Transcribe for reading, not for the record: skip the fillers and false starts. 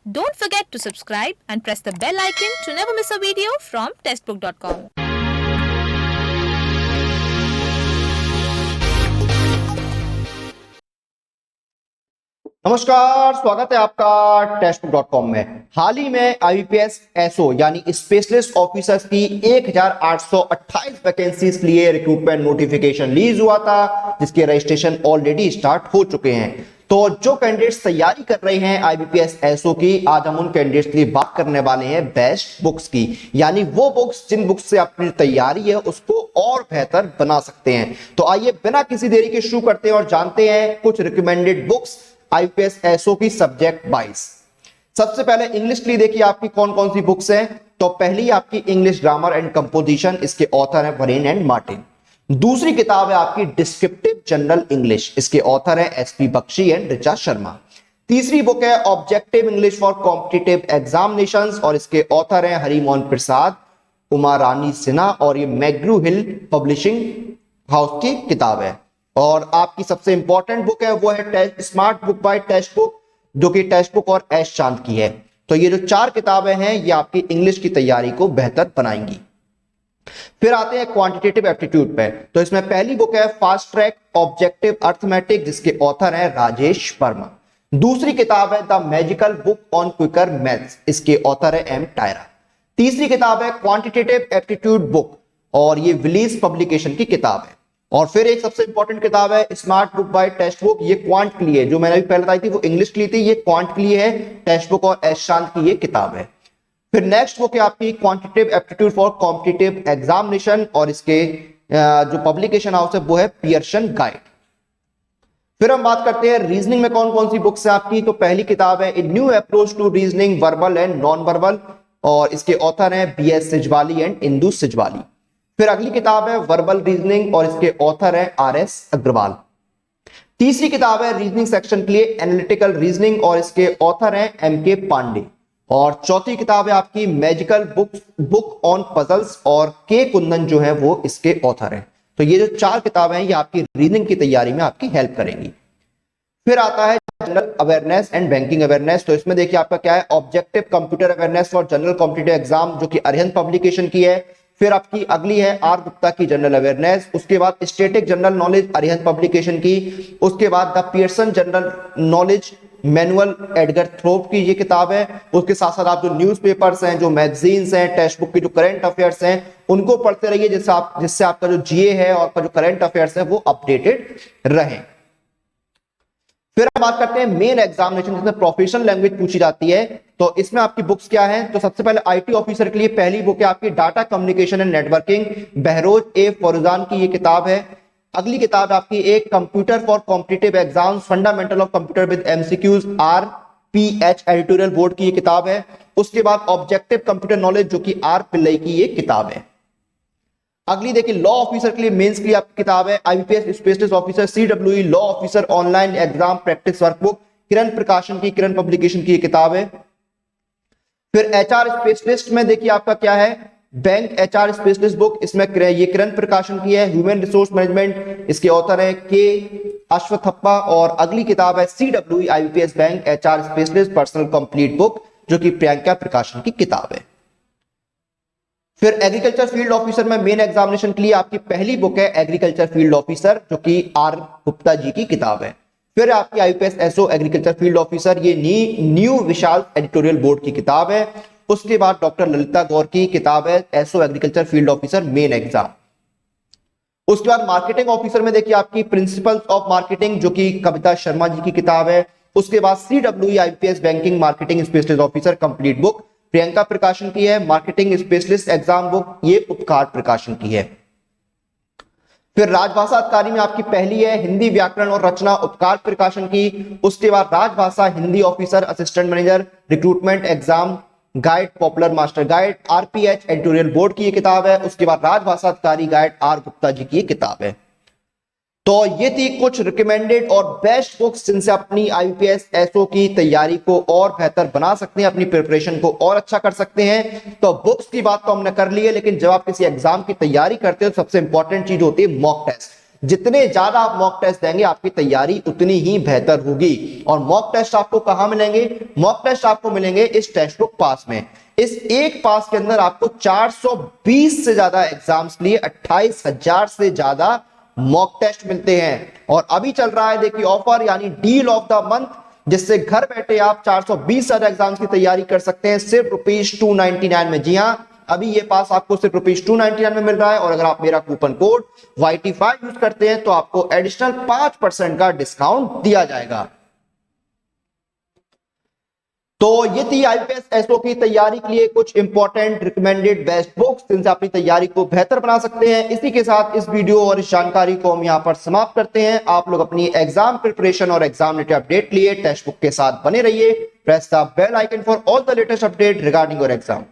Don't forget to subscribe and press the bell icon to never miss a video from testbook.com. नमस्कार, स्वागत है आपका टेस्टबुक.com में। हाल ही में आईबीपीएस एसओ यानी स्पेशलिस्ट ऑफिसर्स की 1828 वैकेंसीज के लिए रिक्रूटमेंट नोटिफिकेशन रिलीज हुआ था, जिसके रजिस्ट्रेशन ऑलरेडी स्टार्ट हो चुके हैं। तो जो कैंडिडेट्स तैयारी कर रहे हैं आईबीपीएस एसओ की, आज हम उन कैंडिडेट्स के लिए बात करने वाले हैं बेस्ट बुक्स की, यानी वो बुक्स जिन बुक्स से अपनी तैयारी है उसको और बेहतर बना सकते हैं। तो आइए बिना किसी देरी के शुरू करते हैं और जानते हैं कुछ रिकमेंडेड बुक्स आईपीएस एसओ की सब्जेक्ट वाइज। सबसे पहले इंग्लिश के लिए देखिए आपकी कौन कौन सी बुक्स हैं। तो पहली आपकी इंग्लिश ग्रामर एंड कंपोजिशन, इसके ऑथर है वरीन एंड मार्टिन। दूसरी किताब है आपकी डिस्क्रिप्टिव जनरल इंग्लिश, इसके ऑथर है एसपी बख्शी एंड ऋचा शर्मा। तीसरी बुक है objective English for competitive examinations और इसके ऑथर है हरिमोहन प्रसाद, उमा रानी सिन्हा और ये मैग्रू हिल पब्लिशिंग हाउस की किताब है। और आपकी सबसे इंपॉर्टेंट बुक है वो है smart book by test book, जो कि टेस्ट बुक और एस चांद की है। तो ये जो चार किताबें हैं ये आपकी इंग्लिश की तैयारी को बेहतर बनाएंगी। फिर आते हैं क्वांटिटेटिव एप्टीट्यूड पे। तो इसमें पहली बुक है फास्ट ट्रैक ऑब्जेक्टिव अर्थमेटिक, जिसके ऑथर है राजेश वर्मा। दूसरी किताब है the magical book on quicker maths, इसके ऑथर है एम टायरा। तीसरी किताब है क्वांटिटेटिव एप्टीट्यूड बुक और ये विलीज पब्लिकेशन की किताब है। और फिर एक सबसे इंपॉर्टेंट किताब है smart book bye text book, ये क्वांट के लिए, जो मैंने अभी पहले बताई थी वो इंग्लिश के लिए थी, ये क्वांट के लिए है, टेक्स्ट बुक और एस शांत की ये किताब है। फिर नेक्स्ट बुक है आपकी quantitative aptitude for competitive examination और इसके जो पब्लिकेशन हाउस है वो है पियर्सन गाइड। फिर हम बात करते हैं रीजनिंग में कौन कौन सी बुक्स है आपकी। तो पहली किताब है a new approach to reasoning verbal and non verbal और इसके ऑथर है बीएस सिजवाली एंड इंदु सिजवाली। फिर अगली किताब है वर्बल रीजनिंग और इसके ऑथर है आरएस अग्रवाल। तीसरी किताब है रीजनिंग सेक्शन के लिए एनालिटिकल रीजनिंग और इसके ऑथर है एमके पांडे। और चौथी किताब है आपकी मैजिकल बुक ऑन पजल्स और के कुंदन जो है वो इसके ऑथर है। तो ये जो चार किताबें हैं ये आपकी रीजनिंग की तैयारी में आपकी हेल्प करेंगी। फिर आता है general awareness and banking awareness. तो इसमें देखिए आपका क्या है objective computer awareness for general competitive exam, जो कि अरिहंत पब्लिकेशन की है। फिर आपकी अगली है आर गुप्ता की जनरल अवेयरनेस, उसके बाद static general knowledge Arihant publication की, उसके बाद the Pearson general knowledge manual Edgar Thorpe की ये किताब है। उसके साथ साथ आप जो न्यूज़पेपर्स हैं, जो मैगजीन्स हैं, टेक्स्ट बुक की जो करंट अफेयर्स हैं उनको पढ़ते रहिए, जिससे आपका जो जीए है और आपका जो करंट अफेयर्स है वो अपडेटेड रहे। फिर हम बात करते हैं मेन एग्जामिनेशन जिसमें प्रोफेशनल लैंग्वेज पूछी जाती है। तो इसमें आपकी बुक्स क्या हैं। तो सबसे पहले आईटी ऑफिसर के लिए पहली बुक है आपकी data communication and networking, Behrouz A Forouzan की ये किताब है। अगली किताब आपकी एक computer for competitive exams fundamental of computer with MCQs RPH editorial board की ये किताब है। उसके बाद ऑब्जेक्टिव कंप्यूटर नॉलेज जो कि आर पिल्लई की ये किताब है। अगली देखिए लॉ ऑफिसर के लिए मेंस के लिए आपकी किताब है IPS specialist officer CWE law officer online exam practice workbook, Kiran Prakashan की, किरण पब्लिकेशन की ये किताब है। फिर एचआर स्पेशलिस्ट में देखिए आपका क्या है बैंक एचआर स्पेशलिस्ट बुक, इसमें ये किरण प्रकाशन की है, ह्यूमन रिसोर्स मैनेजमेंट, इसके ऑथर है के अश्वथप्पा। और अगली किताब है CWE IPS bank HR specialist personal complete book, जो कि प्रियंका प्रकाशन की किताब है। फिर एग्रीकल्चर फील्ड ऑफिसर में मेन एग्जामिनेशन के लिए आपकी पहली बुक है एग्रीकल्चर फील्ड ऑफिसर, जो कि आर गुप्ता जी की किताब है। फिर आपकी IPS SO agriculture field officer, ये न्यू विशाल एडिटोरियल बोर्ड की किताब है। उसके बाद डॉक्टर ललिता गौर की किताब है SO agriculture field officer main exam. उसके बाद मार्केटिंग ऑफिसर में देखिए आपकी प्रिंसिपल्स ऑफ मार्केटिंग, जो कि कविता शर्मा जी की किताब है। उसके बाद CWE IPS banking marketing specialist officer complete book, Priyanka Prakashan की है। मार्केटिंग स्पेशलिस्ट एग्जाम बुक ये उपकार प्रकाशन की है। फिर राजभाषा अधिकारी में आपकी पहली है हिंदी व्याकरण और रचना, उपकार प्रकाशन की। उसके बाद राजभाषा Hindi officer assistant manager recruitment exam guide popular master guide, RPH editorial board की ये किताब है। उसके बाद राजभाषा अधिकारी गाइड आर गुप्ता जी की ये किताब है। तो ये थी कुछ रिकमेंडेड और बेस्ट बुक्स जिनसे अपनी आईपीएस एसओ की तैयारी को और बेहतर बना सकते हैं, अपनी प्रिपरेशन को और अच्छा कर सकते हैं। तो बुक्स की बात तो हमने कर ली है, लेकिन जब आप किसी एग्जाम की तैयारी करते हो सबसे इंपॉर्टेंट चीज होती है मॉक टेस्ट। जितने ज्यादा आप मॉक टेस्ट देंगे आपकी तैयारी उतनी ही बेहतर होगी। और मॉक टेस्ट आपको कहां मिलेंगे? मॉक टेस्ट आपको मिलेंगे इस टेस्ट बुक पास में। इस एक पास के अंदर आपको 420 से ज्यादा एग्जाम्स लिए 28,000 से ज्यादा मॉक टेस्ट मिलते हैं। और अभी चल रहा है देखिए ऑफर, यानी डील ऑफ द मंथ, जिससे घर बैठे आप 420 ज्यादा एग्जाम्स की तैयारी कर सकते हैं सिर्फ ₹299 में। जी हां, अभी ये पास आपको सिर्फ ₹299 में मिल रहा है। और अगर आप मेरा कूपन कोड YT5 यूज करते हैं तो आपको एडिशनल 5% का डिस्काउंट दिया जाएगा। तो ये थी IPS SO की तैयारी के लिए कुछ इंपॉर्टेंट रिकमेंडेड बेस्ट बुक्स, जिनसे अपनी तैयारी को बेहतर बना सकते हैं। इसी के साथ इस वीडियो और इस जानकारी को हम यहां पर समाप्त करते हैं। आप लोग अपनी एग्जाम प्रिपरेशन और एग्जाम रिलेटेड अपडेट लिए टेक्स्ट बुक के साथ बने रहिए। Press the bell icon for all the latest update regarding your exam.